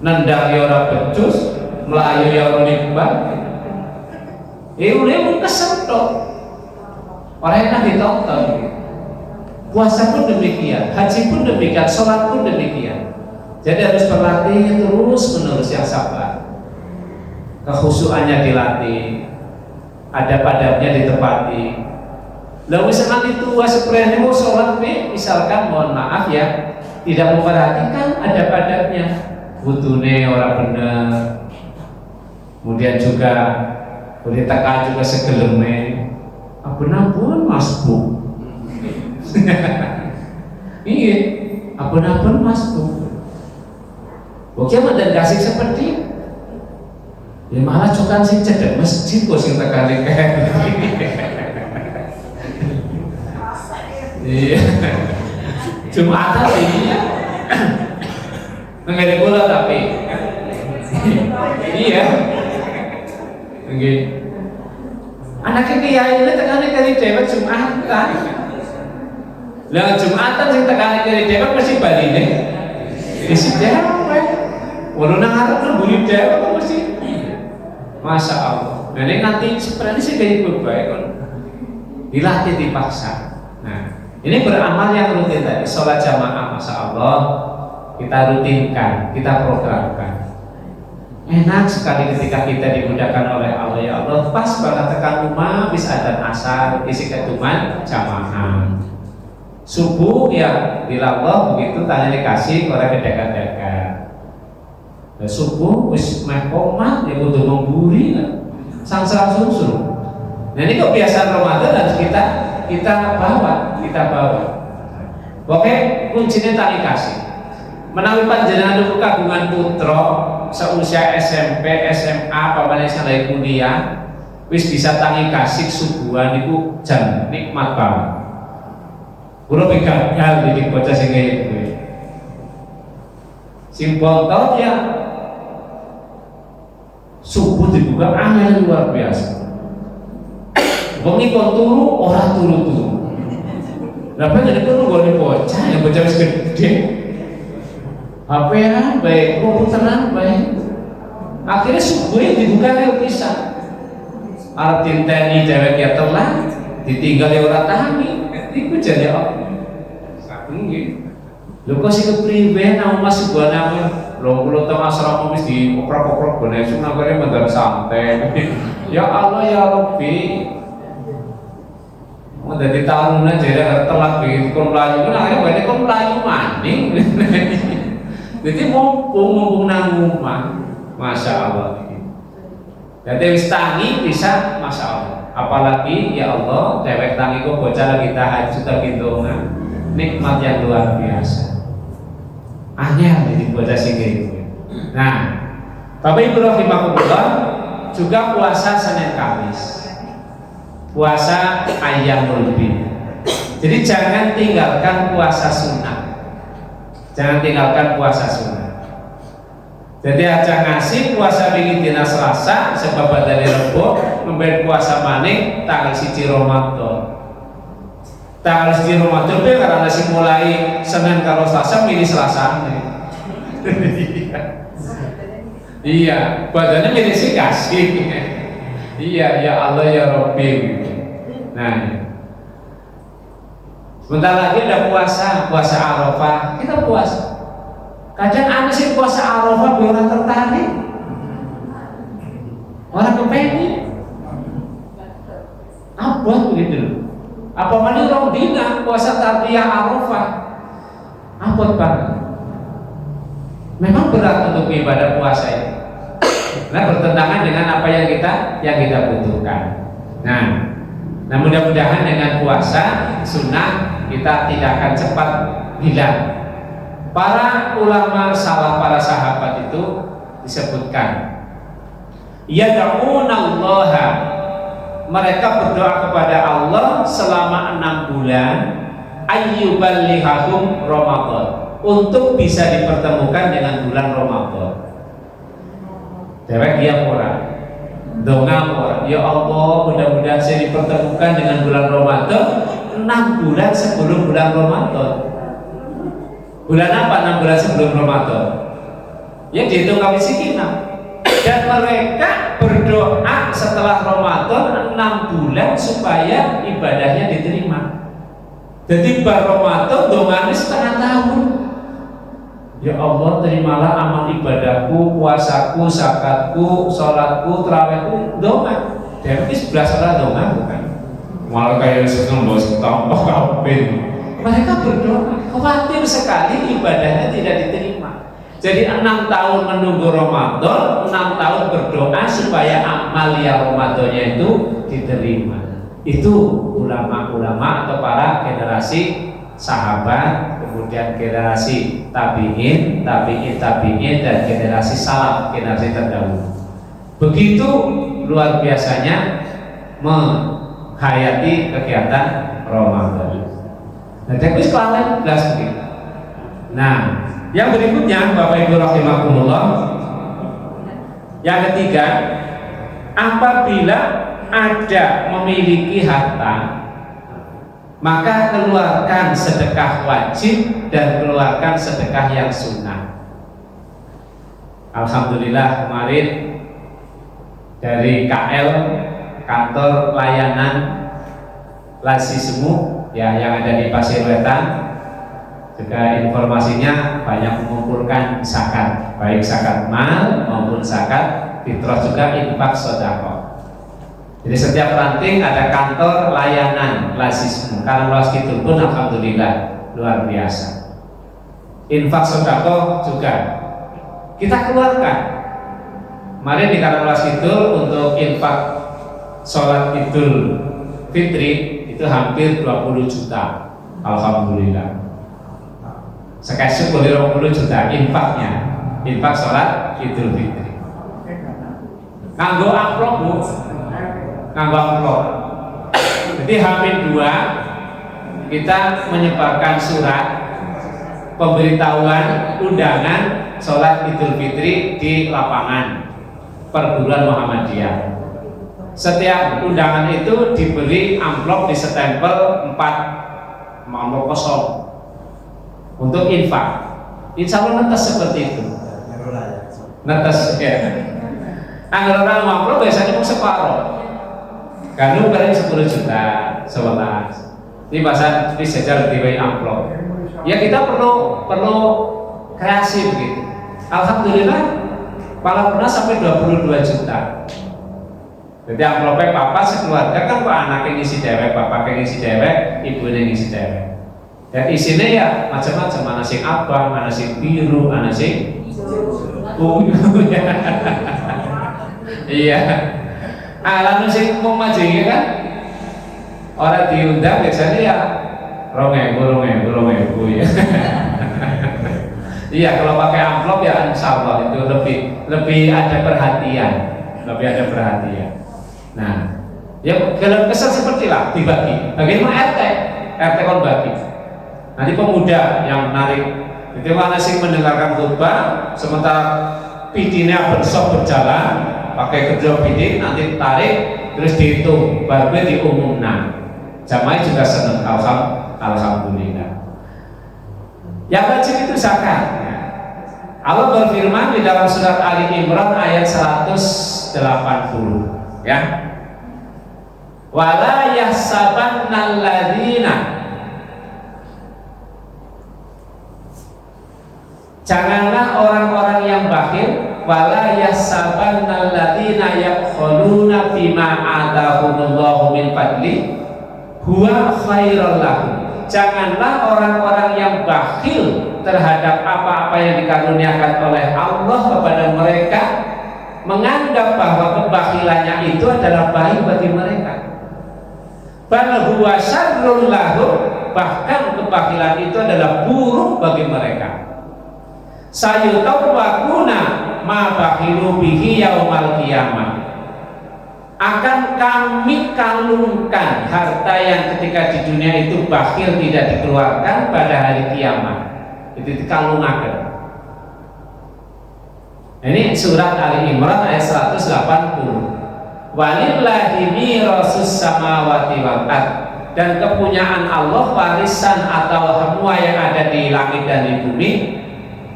nendang ya orang becus, melayu ya orang nikmat, udah mau kesentok, orang enak ditonton. Puasa pun demikian, haji pun demikian, sholat pun demikian. Jadi harus berlatih terus menerus yang sabar. Kekhusyuannya dilatih, adab-adabnya ditepati. Lalu misalkan itu seperti mau sholat misalkan mohon maaf ya, tidak memperhatikan adab-adabnya, wudune orang benar, kemudian juga boleh teka juga segeleme, benar pun masbuk. Iya, apa-apa masuk. Oke, dan kasih seperti ya malah cukan sih cedek masjid kok sing tekane kayak iya. Jumatan ini ya. Nggak bola tapi iya. Oke. Anaknya kiai ini tekane kali dewek Jumatan. Lah Jumatan sing tekane kali dewek mesti baline. Isi dewek. Wono nang arep nemburi dewek kok mesti. Masya Allah. Nah ini nanti sebenarnya sih kayak baik kan. dilatih, dipaksa. Nah, ini beramal yang rutin tadi, sholat jamaah, masya Allah, kita rutinkan, kita programkan. Enak sekali ketika kita dimudahkan oleh Allah, ya Allah, pas banget tekan rumah, bisa adzan asar, isi ketuman jamaah. Subuh ya dilallah begitu tanya dikasih orang kedekat-dekat. Nah, subuh wis meh komat ya kudu memburi kan. Sang-sang susu. Nah, ini kebiasaan Ramadan harus kita bawa. Oke, kuncinya tanya kasih. Menawi panjenengan dulu kagungan putra seusia SMP, SMA, pamannya sampai kuliah, wis bisa tangi kasih subuhan itu jan nikmat banget. Kulo gagal di bocah sing kaya kuwi. Simpel tau ya. Subuh dibuka angel luar biasa. Wengi kon turu ora turu. Lah ben nek turu gone bocah, yang bocah wis gede. HP-an baik, komputeran baik. Akhirnya subuh dibuka lewat bisa. Arep tinteni dhewek ya telat, ditinggal ya ora tani. Iku jadi apa? Nggih. Lho kok sing kepriwe nang Mas subuhan aku 20 tahun asrama wis dioprok-oprok gone sing nangkene mandar santai. Ya Allah ya Rabbi. Mau dadi tahunan jare telat begitu kon mlayu, akhirnya bane kon mlayu maning. Jadi mumpung nang rumah, masya Allah. Jadi wis tangi bisa, masya Allah. Apalagi ya Allah, dewek tangi kok bocah lagi tahajud lagi dongan, nikmat yang luar biasa. Anyar jadi bocah sing gitu. Nah, Bapak Ibu rahimakumullah, juga puasa Senin Kamis, puasa Ayyamul Bid. Jadi jangan tinggalkan puasa sunnah. Jangan tinggalkan puasa sunnah. Jadi aja ngasih puasa bikin dina Selasa sebab dari Rebo memberi puasa maning tanggal 1 Ramadan. Tanggal 1 Ramadan itu karena si mulai Senin kalau Selasa milih Selasa. Iya, badannya milih sih kasih. Iya, ya Allah ya Rabbi. Nah, sebentar lagi ada puasa Arafah, kita puasa. Kadang ada sih puasa Arafah biar orang tertarik, orang kepengen, apa begitu? Apa mana orang dina puasa tarbiyah Arafah, apa banget? Memang berat untuk ibadah puasa ini. Nah, bertentangan dengan apa yang kita butuhkan. Nah, mudah-mudahan dengan puasa sunnah kita tidak akan cepat hilang. Para ulama salaf, para sahabat itu disebutkan yad'unallaha, mereka berdoa kepada Allah selama 6 bulan ayyuballihahum Ramadan, untuk bisa dipertemukan dengan bulan Ramadan. Dewek dia orang donga orang, ya Allah mudah-mudahan saya dipertemukan dengan bulan Ramadan 6 bulan sebelum bulan Ramadan. Bulan apa 6 bulan sebelum Ramadan? Ya dihitung kami sikina. Dan mereka berdoa setelah Ramadan 6 bulan supaya ibadahnya diterima. Jadi bar Ramadan dongane setengah tahun. Ya Allah, terimalah amal ibadahku, puasaku, zakatku, sholatku, terawihku, dongan. Dari 11 orang dongan bukan? Malah kayak sesuatu bos tambah kabin. Mereka berdoa, khawatir sekali ibadahnya tidak diterima. Jadi 6 tahun menunggu Ramadan, 6 tahun berdoa supaya amal yang Ramadannya itu diterima. Itu ulama-ulama atau para generasi sahabat, kemudian generasi tabi'in, dan generasi salaf, generasi terdahulu. Begitu luar biasanya menghayati kegiatan Ramadan. Nah, tapi sekalian jelas begitu. Nah, yang berikutnya Bapak Ibu rahimakumullah, yang ketiga, apabila ada memiliki harta, maka keluarkan sedekah wajib dan keluarkan sedekah yang sunnah. Alhamdulillah kemarin dari KL, kantor layanan Lasismu ya yang ada di Pasir Wetan juga informasinya banyak mengumpulkan zakat, baik zakat mal maupun zakat fitrah, juga infak sedekah. Jadi setiap ranting ada kantor layanan Lasismu. Karena luas gitu pun alhamdulillah luar biasa. Infak sedekah juga kita keluarkan. Kemarin di Karangasem Kidul untuk infak sholat Idul Fitri itu hampir 20 juta. Alhamdulillah. Sekasih boleh 20 juta infaknya, infak sholat Idul Fitri. Nganggo amplop bu, nganggo amplop. Jadi H-2 kita menyebarkan surat pemberitahuan undangan sholat Idul Fitri di lapangan perguruan Muhammadiyah. Setiap undangan itu diberi amplop disestempel 4 amplop kosong untuk infak. Insya Allah netes seperti itu. Netes ya. Anggaran orang amplop biasanya mau separuh. Kalau paling 10 juta, 11. Ini bahasa disejar di amplop. Ya kita perlu kreasi begitu. Alhamdulillah pala pernah sampai 22 juta. Jadi amplopnya papa sekeluarga kan pak anaknya ngisi dewek, bapak ngisi dewek, ibunya ngisi dewek. Dan isinya ya macam-macam, mana sing abang, mana sing biru, mana sing ungu. Iya. Lalu sing mau maju kan orang diundang biasanya ya rongebu ya. Iya, kalau pakai amplop ya insya Allah itu lebih ada perhatian, Nah, ya kalau kesan seperti lah dibagi. Bagaimana RT kon bagi. Nanti pemuda yang menarik itu mana sih mendengarkan khutbah sementara pidinnya berjalan pakai kedua pidin nanti tarik terus dihitung baru diumumkan. Jamaah juga senang, alhamdulillah. Yang wajib itu zakat. Allah berfirman di dalam surat Ali Imran ayat 180, ya. Wala yahsabannal ladzina, janganlah orang-orang yang bakhil, wala yahsabannal ladzina yabkhuluna bima atahumullahu min fadli huwa khairal lahum. Janganlah orang-orang yang bakhil terhadap apa-apa yang dikaruniakan oleh Allah kepada mereka menganggap bahwa kebakhilannya itu adalah baik bagi mereka. Bal huwa syarrul lahum, bahkan kebakhilan itu adalah buruk bagi mereka. Sayutawwaquna ma bakhilu bihi yaumal qiyamah. Akan kami kalungkan harta yang ketika di dunia itu bakhil tidak dikeluarkan pada hari kiamat. Itu dikalungakan. Ini surat Ali Imran ayat 180. Walillahi mirasus samawati wal ard, dan kepunyaan Allah warisan atau semua yang ada di langit dan di bumi.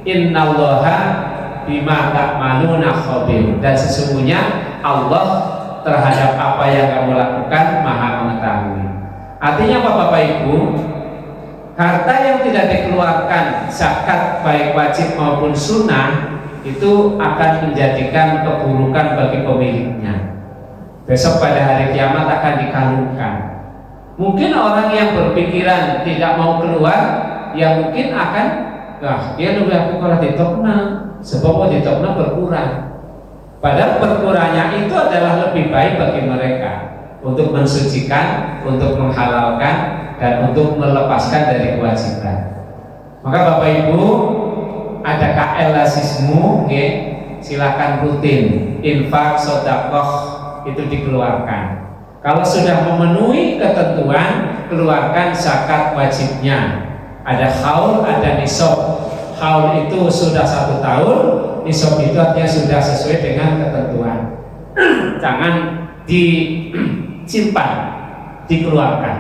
Innallaha bima ta'maluna khabir, dan sesungguhnya Allah terhadap apa yang kamu lakukan maha mengetahui. Artinya apa Bapak Ibu? Harta yang tidak dikeluarkan zakat baik wajib maupun sunnah itu akan menjadikan keburukan bagi pemiliknya. Besok pada hari kiamat akan dikalungkan. Mungkin orang yang berpikiran tidak mau keluar, ya mungkin akan, dia lebih aku kalau ditokna, sebab ditokna berkurang. Padahal berkurangnya itu adalah lebih baik bagi mereka untuk mensucikan, untuk menghalalkan, dan untuk melepaskan dari kewajiban. Maka Bapak Ibu, ada KL Lasismu, silakan rutin infak sedekah itu dikeluarkan. Kalau sudah memenuhi ketentuan, keluarkan zakat wajibnya. Ada haul, ada nisab. Haul itu sudah 1 tahun, nisab itu artinya sudah sesuai dengan ketentuan. Jangan disimpan, dikeluarkan.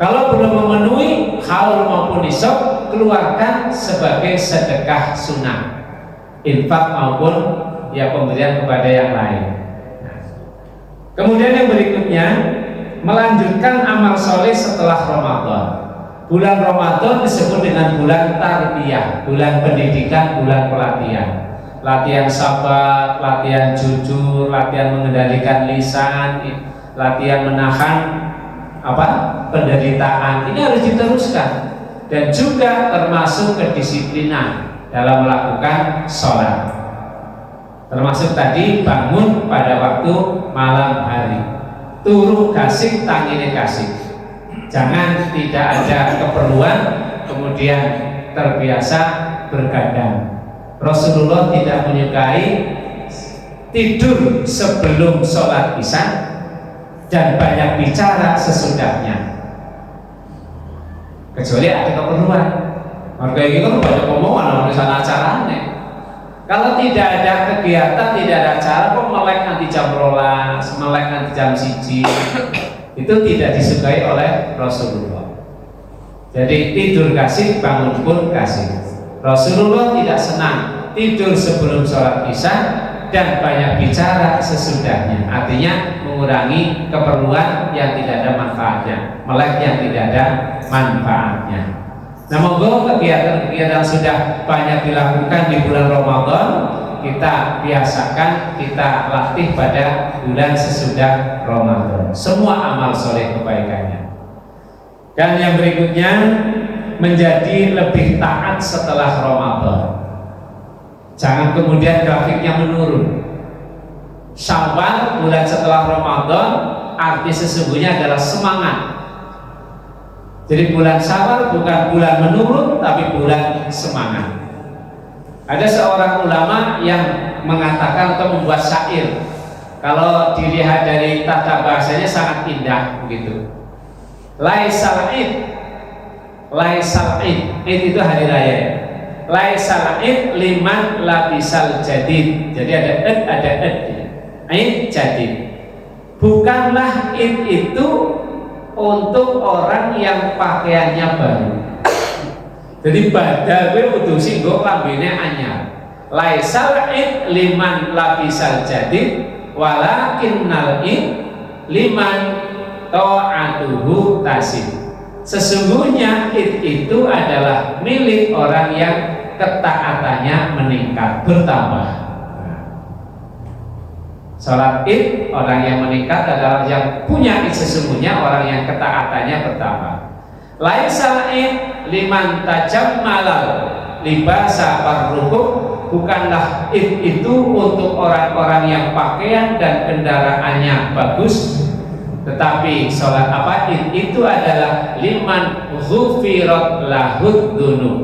Kalau belum memenuhi haul maupun nisab, keluarkan sebagai sedekah sunnah, infak maupun ya pemberian kepada yang lain. Kemudian yang berikutnya, melanjutkan amal soleh setelah Ramadan. Bulan Ramadan disebut dengan bulan tarbiyah, bulan pendidikan, bulan pelatihan. Latihan sabar, latihan jujur, latihan mengendalikan lisan, latihan menahan penderitaan. Ini harus diteruskan. Dan juga termasuk kedisiplinan dalam melakukan sholat. Termasuk tadi bangun pada waktu malam hari, turu kasih tangine kasih. Jangan tidak ada keperluan kemudian terbiasa bergadang. Rasulullah tidak menyukai tidur sebelum sholat isya dan banyak bicara sesudahnya, kecuali ada keperluan. Maka ini kan banyak omongan orang sana acaranya. Kalau tidak ada kegiatan, tidak ada acara, kok melek nanti jam 12, melek nanti jam 1, itu tidak disukai oleh Rasulullah. Jadi tidur kasih, bangun pun kasih. Rasulullah tidak senang tidur sebelum sholat isya dan banyak bicara sesudahnya. Artinya mengurangi keperluan yang tidak ada manfaatnya, melek yang tidak ada manfaatnya. Nah, monggo kegiatan-kegiatan sudah banyak dilakukan di bulan Ramadan, kita biasakan, kita latih pada bulan sesudah Ramadan. Semua amal soleh kebaikannya. Dan yang berikutnya, menjadi lebih taat setelah Ramadan. Jangan kemudian grafiknya menurun. Syawal, bulan setelah Ramadan, arti sesungguhnya adalah semangat. Jadi bulan Syawal bukan bulan menurun, tapi bulan semangat. Ada seorang ulama yang mengatakan atau membuat syair. Kalau dilihat dari tata bahasanya sangat indah begitu. Laisal id, laisal id, id itu hari raya. Laisal id liman labisal jadid. Jadi ada id, ada id. Id jadid. Bukanlah id itu untuk orang yang pakaiannya baru. Jadi badal gue kudu sing nggo lambene anyar. Laisal id liman labisal jadid walakinnal id liman ta'atuhu tasib. Sesungguhnya id itu adalah milik orang yang ketaatannya meningkat, bertambah. Salat id, orang yang meningkat adalah yang punya id, sesungguhnya orang yang ketaatannya bertambah. Laisal id liman tajammalal libasa parrukuk, bukanlah id itu untuk orang-orang yang pakaian dan kendaraannya bagus, tetapi salat id itu adalah liman ghufirat lahud dunub.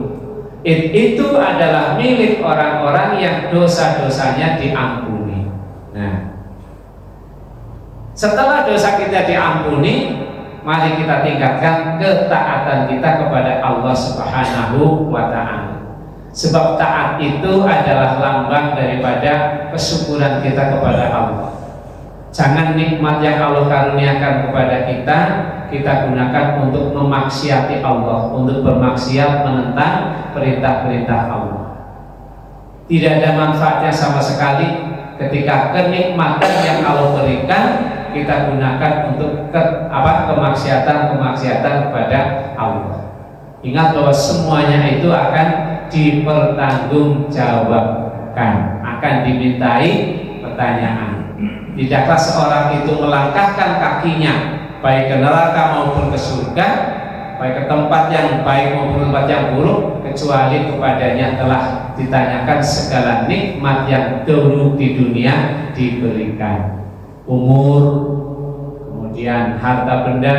Id itu adalah milik orang-orang yang dosa-dosanya diampuni. Nah, setelah dosa kita diampuni, mari kita tingkatkan ketaatan kita kepada Allah Subhanahu wa Ta'ala. Sebab taat itu adalah lambang daripada kesyukuran kita kepada Allah. Jangan nikmat yang Allah karuniakan kepada kita, kita gunakan untuk memaksiati Allah, untuk bermaksiat menentang perintah-perintah Allah. Tidak ada manfaatnya sama sekali ketika kenikmatan yang Allah berikan kita gunakan untuk kemaksiatan kepada Allah. Ingat bahwa semuanya itu akan dipertanggungjawabkan, akan dimintai pertanyaan. Tidakkah seorang itu melangkahkan kakinya baik ke neraka maupun ke surga, baik ke tempat yang baik maupun tempat yang buruk, kecuali kepadanya telah ditanyakan segala nikmat yang dulu di dunia diberikan. Umur, kemudian harta benda,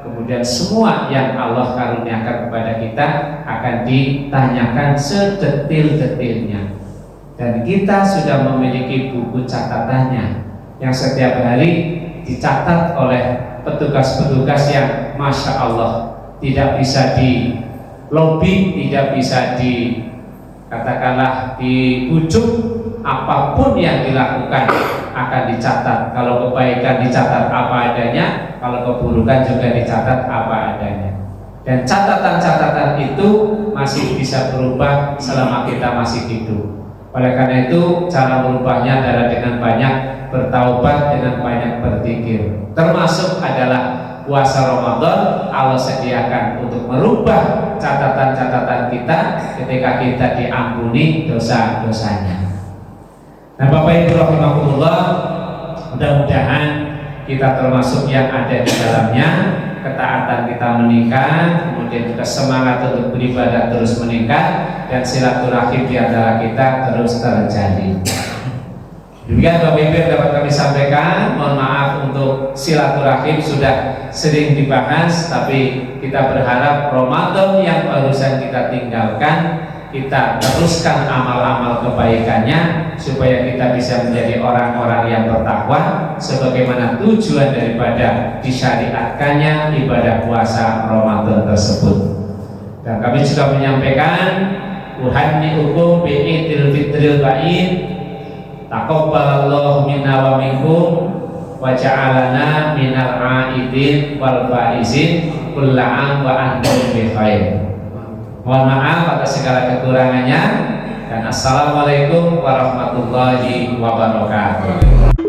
kemudian semua yang Allah karuniakan kepada kita akan ditanyakan sedetil-detilnya. Dan kita sudah memiliki buku catatannya yang setiap hari dicatat oleh petugas-petugas yang Masya Allah tidak bisa di lobby, tidak bisa katakanlah dibujuk. Apapun yang dilakukan akan dicatat. Kalau kebaikan dicatat apa adanya, kalau keburukan juga dicatat apa adanya. Dan catatan-catatan itu masih bisa berubah selama kita masih hidup. Oleh karena itu cara merubahnya adalah dengan banyak bertaubat, dengan banyak berzikir. Termasuk adalah puasa Ramadan Allah sediakan untuk merubah catatan-catatan kita ketika kita diampuni dosa-dosanya. Nah, Bapak Ibu rahimakumullah, mudah-mudahan kita termasuk yang ada di dalamnya. Ketaatan kita meningkat, kemudian juga semangat untuk beribadah terus meningkat, dan silaturahim di antara kita terus terjadi. Demikian Bapak Ibu yang dapat kami sampaikan. Mohon maaf untuk silaturahim sudah sering dibahas, tapi kita berharap Ramadan yang barusan kita tinggalkan, kita teruskan amal-amal kebaikannya supaya kita bisa menjadi orang-orang yang bertakwa sebagaimana tujuan daripada disyariatkannya ibadah puasa Ramadan tersebut. Dan kami juga menyampaikan uhanni'ukum bi'idil fitril ba'id, taqabbalallahu minna wa minkum wa ja'alana minal a'idin wal faizin kulla'am wa antum bi khair. Mohon maaf atas segala kekurangannya, dan assalamualaikum warahmatullahi wabarakatuh.